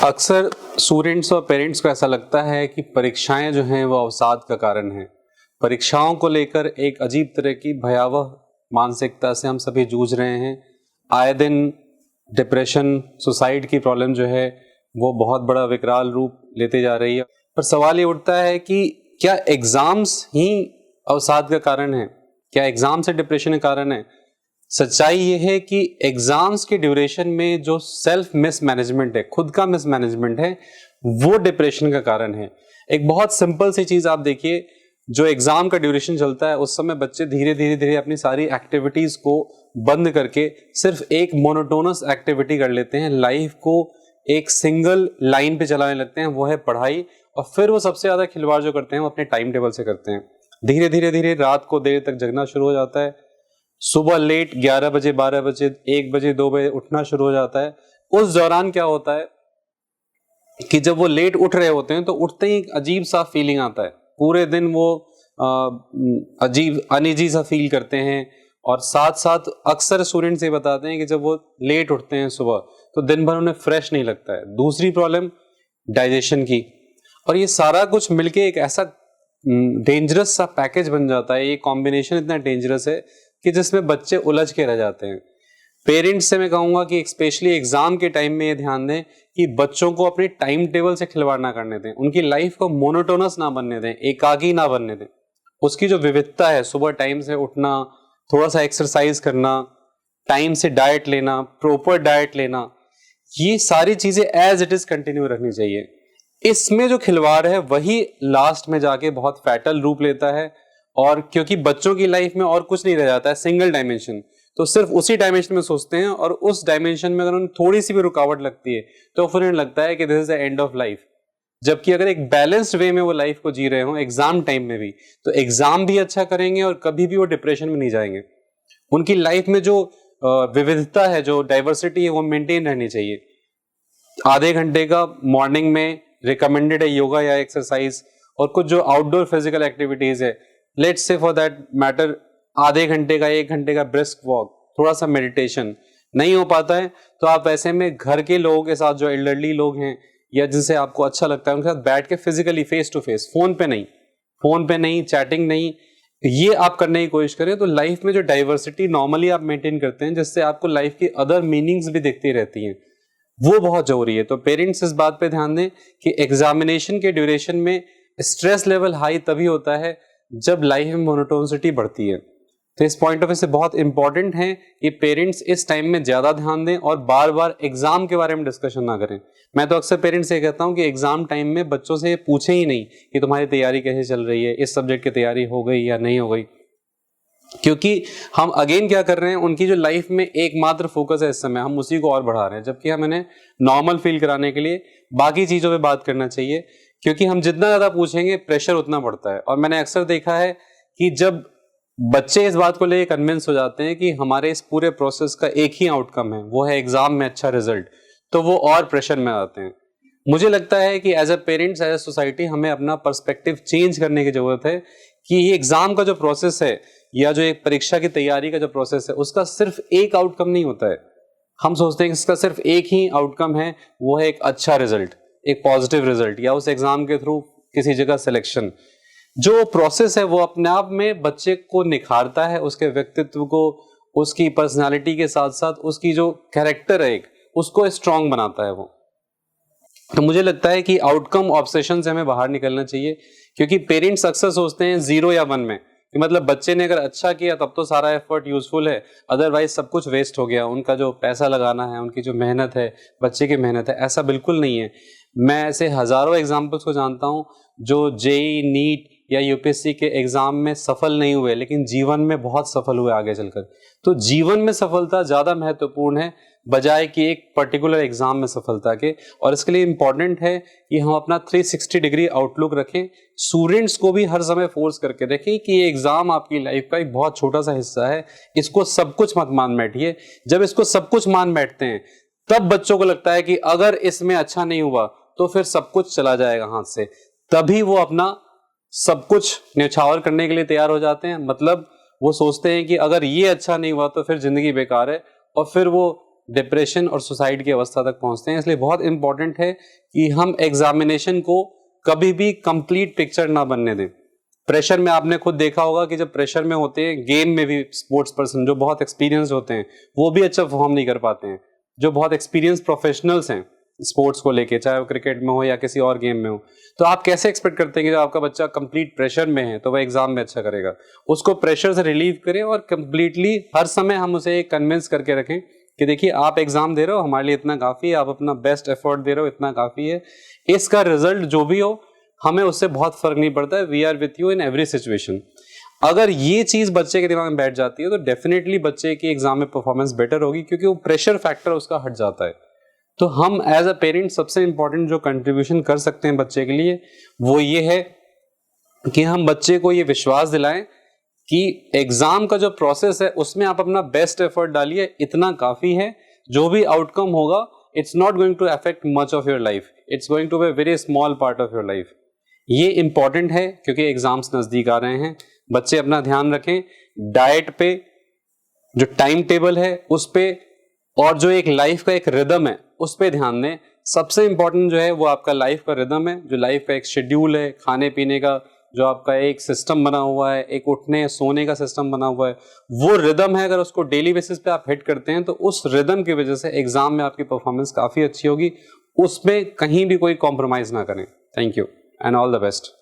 अक्सर स्टूडेंट्स और पेरेंट्स को ऐसा लगता है कि परीक्षाएं जो हैं वो अवसाद का कारण हैं। परीक्षाओं को लेकर एक अजीब तरह की भयावह मानसिकता से हम सभी जूझ रहे हैं। आए दिन डिप्रेशन, सुसाइड की प्रॉब्लम जो है वो बहुत बड़ा विकराल रूप लेते जा रही है। पर सवाल ये उठता है कि क्या एग्जाम्स ही अवसाद का कारण है? क्या एग्जाम से डिप्रेशन का कारण है? सच्चाई ये है कि एग्जाम्स के ड्यूरेशन में जो सेल्फ मिसमैनेजमेंट है, खुद का मिसमैनेजमेंट है, वो डिप्रेशन का कारण है। एक बहुत सिंपल सी चीज आप देखिए, जो एग्जाम का ड्यूरेशन चलता है उस समय बच्चे धीरे धीरे धीरे अपनी सारी एक्टिविटीज को बंद करके सिर्फ एक मोनोटोनस एक्टिविटी कर लेते हैं, लाइफ को एक सिंगल लाइन पे चलाने लगते हैं, वो है पढ़ाई। और फिर वो सबसे ज्यादा खिलवाड़ जो करते हैं वो अपने टाइम टेबल से करते हैं। धीरे धीरे धीरे रात को देर तक जगना शुरू हो जाता है, सुबह लेट 11 बजे, 12 बजे, 1 बजे, 2 बजे उठना शुरू हो जाता है। उस दौरान क्या होता है कि जब वो लेट उठ रहे होते हैं तो उठते ही एक अजीब सा फीलिंग आता है। पूरे दिन वो अजीब अनईजी सा फील करते हैं। और साथ साथ अक्सर स्टूडेंट्स ये बताते हैं कि जब वो लेट उठते हैं सुबह तो दिन भर उन्हें फ्रेश नहीं लगता है। दूसरी प्रॉब्लम डाइजेशन की। और ये सारा कुछ मिलके एक ऐसा डेंजरस सा पैकेज बन जाता है। ये कॉम्बिनेशन इतना डेंजरस है कि जिसमें बच्चे उलझ के रह जाते हैं। पेरेंट्स से मैं कहूंगा कि स्पेशली एग्जाम के टाइम में ये ध्यान दें कि बच्चों को अपने टाइम टेबल से खिलवाड़ ना करने दें, उनकी लाइफ को मोनोटोनस ना बनने दें, एकाकी ना बनने दें। उसकी जो विविधता है, सुबह टाइम से उठना, थोड़ा सा एक्सरसाइज करना, टाइम से डाइट लेना, प्रॉपर डाइट लेना, ये सारी चीजें एज इट इज कंटिन्यू रखनी चाहिए। इसमें जो खिलवाड़ है वही लास्ट में जाके बहुत फैटल रूप लेता है। और क्योंकि बच्चों की लाइफ में और कुछ नहीं रह जाता है, सिंगल डायमेंशन, तो सिर्फ उसी डायमेंशन में सोचते हैं। और उस डायमेंशन में अगर उन्हें थोड़ी सी भी रुकावट लगती है तो फिर उन्हें लगता है कि this is the end of life. जबकि अगर एक बैलेंस्ड वे में वो लाइफ को जी रहे हो एग्जाम टाइम में भी, तो एग्जाम भी अच्छा करेंगे और कभी भी वो डिप्रेशन में नहीं जाएंगे। उनकी लाइफ में जो विविधता है, जो डाइवर्सिटी है, वो मेंटेन रहनी चाहिए। आधे घंटे का मॉर्निंग में रिकमेंडेड है योगा या एक्सरसाइज, और कुछ जो आउटडोर फिजिकल एक्टिविटीज है, let's say for that matter आधे घंटे का, 1 घंटे का ब्रिस्क वॉक, थोड़ा सा मेडिटेशन। नहीं हो पाता है तो आप ऐसे में घर के लोगों के साथ, जो एल्डरली लोग हैं या जिनसे आपको अच्छा लगता है, उनके साथ बैठ के physically face to face, phone पे नहीं, चैटिंग नहीं, ये आप करने की कोशिश करें। तो लाइफ में जो डाइवर्सिटी नॉर्मली आप मेंटेन करते हैं, जिससे आपको लाइफ की अदर मीनिंग्स भी दिखती रहती हैं, वो बहुत जरूरी है। तो पेरेंट्स इस बात पे ध्यान दें कि एग्जामिनेशन के ड्यूरेशन में स्ट्रेस लेवल हाई तभी होता है जब लाइफ में मोनोटोनिसिटी बढ़ती है। तो इस पॉइंट ऑफ व्यू से बहुत इंपॉर्टेंट है कि पेरेंट्स इस टाइम में ज्यादा ध्यान दें और बार बार एग्जाम के बारे में डिस्कशन ना करें। मैं तो अक्सर पेरेंट्स से कहता हूं कि एग्जाम टाइम में बच्चों से पूछे ही नहीं कि तुम्हारी तैयारी कैसे चल रही है, इस सब्जेक्ट की तैयारी हो गई या नहीं हो गई। क्योंकि हम अगेन क्या कर रहे हैं, उनकी जो लाइफ में एकमात्र फोकस है इस समय, हम उसी को और बढ़ा रहे हैं, जबकि हम इन्हें नॉर्मल फील कराने के लिए बाकी चीजों पे बात करना चाहिए। क्योंकि हम जितना ज्यादा पूछेंगे प्रेशर उतना बढ़ता है। और मैंने अक्सर देखा है कि जब बच्चे इस बात को लेकर कन्विंस हो जाते हैं कि हमारे इस पूरे प्रोसेस का एक ही आउटकम है, वो है एग्जाम में अच्छा रिजल्ट, तो वो और प्रेशर में आते हैं। मुझे लगता है कि as a parents, as a society, हमें अपना पर्सपेक्टिव चेंज करने की जरूरत है कि ये एग्जाम का जो प्रोसेस है या जो एक परीक्षा की तैयारी का जो प्रोसेस है, उसका सिर्फ एक आउटकम नहीं होता है। हम सोचते हैं कि इसका सिर्फ एक ही आउटकम है, वो है एक अच्छा रिजल्ट, एक पॉजिटिव रिजल्ट, या उस एग्जाम के थ्रू किसी जगह सिलेक्शन। जो प्रोसेस है वो अपने आप में बच्चे को निखारता है, उसके व्यक्तित्व को, उसकी पर्सनालिटी के साथ साथ उसकी जो कैरेक्टर है एक, उसको स्ट्रांग बनाता है वो। तो मुझे लगता है कि आउटकम ऑब्सेशन से हमें बाहर निकलना चाहिए। क्योंकि पेरेंट्स अक्सर सोचते हैं 0 या 1 में, कि मतलब बच्चे ने अगर अच्छा किया तब तो सारा एफर्ट यूजफुल है, अदरवाइज सब कुछ वेस्ट हो गया। उनका जो पैसा लगाना है, उनकी जो मेहनत है, बच्चे की मेहनत है, ऐसा बिल्कुल नहीं है। मैं ऐसे हजारों एग्जाम्पल्स को जानता हूं जो जेई, नीट या यूपीएससी के एग्जाम में सफल नहीं हुए, लेकिन जीवन में बहुत सफल हुए आगे चलकर। तो जीवन में सफलता ज्यादा महत्वपूर्ण है बजाय कि एक पर्टिकुलर एग्जाम में सफलता के। और इसके लिए इंपॉर्टेंट है कि हम अपना 360 डिग्री आउटलुक रखें। स्टूडेंट्स को भी हर समय फोर्स करके रखें कि ये एग्जाम आपकी लाइफ का एक बहुत छोटा सा हिस्सा है, इसको सब कुछ मत मान बैठिए। जब इसको सब कुछ मान बैठते हैं तब बच्चों को लगता है कि अगर इसमें अच्छा नहीं हुआ तो फिर सब कुछ चला जाएगा हाथ से, तभी वो अपना सब कुछ न्यौछावर करने के लिए तैयार हो जाते हैं। मतलब वो सोचते हैं कि अगर ये अच्छा नहीं हुआ तो फिर जिंदगी बेकार है, और फिर वो डिप्रेशन और सुसाइड की अवस्था तक पहुंचते हैं। इसलिए बहुत इंपॉर्टेंट है कि हम एग्जामिनेशन को कभी भी कंप्लीट पिक्चर ना बनने दें। प्रेशर में आपने खुद देखा होगा कि जब प्रेशर में होते हैं, गेम में भी स्पोर्ट्स पर्सन जो बहुत एक्सपीरियंस होते हैं वो भी अच्छा परफॉर्म नहीं कर पाते हैं। जो बहुत एक्सपीरियंस प्रोफेशनल्स हैं स्पोर्ट्स को लेके, चाहे वो क्रिकेट में हो या किसी और गेम में हो, तो आप कैसे एक्सपेक्ट करते हैं कि जब आपका बच्चा कंप्लीट प्रेशर में है तो वह एग्जाम में अच्छा करेगा। उसको प्रेशर से रिलीव करें और कंप्लीटली हर समय हम उसे कन्विंस करके रखें कि देखिए आप एग्जाम दे रहे हो, हमारे लिए इतना काफी है, आप अपना बेस्ट एफर्ट दे रहे हो, इतना काफी है। इसका रिजल्ट जो भी हो हमें उससे बहुत फर्क नहीं पड़ता है। We are with you in every situation. अगर ये चीज बच्चे के दिमाग में बैठ जाती है तो डेफिनेटली बच्चे की एग्जाम में परफॉर्मेंस बेटर होगी, क्योंकि वो प्रेशर फैक्टर उसका हट जाता है। तो हम एज अ पेरेंट सबसे इंपॉर्टेंट जो कंट्रीब्यूशन कर सकते हैं बच्चे के लिए वो ये है कि हम बच्चे को ये विश्वास दिलाएं कि एग्जाम का जो प्रोसेस है उसमें आप अपना बेस्ट एफर्ट डालिए, इतना काफी है। जो भी आउटकम होगा it's not going to affect much of your life, it's going to be a very small part of your life. ये इंपॉर्टेंट है क्योंकि एग्जाम्स नजदीक आ रहे हैं। बच्चे अपना ध्यान रखें, डाइट पे, जो टाइम टेबल है उस पे, और जो एक लाइफ का एक रिदम है उस पे ध्यान दें। सबसे इंपॉर्टेंट जो है वो आपका लाइफ का रिदम है, जो लाइफ का एक शेड्यूल है, खाने पीने का जो आपका एक सिस्टम बना हुआ है, एक उठने सोने का सिस्टम बना हुआ है, वो रिदम है। अगर उसको डेली बेसिस पे आप हिट करते हैं तो उस रिदम की वजह से एग्जाम में आपकी परफॉर्मेंस काफी अच्छी होगी। उसमें कहीं भी कोई कॉम्प्रोमाइज ना करें। Thank you and all the best.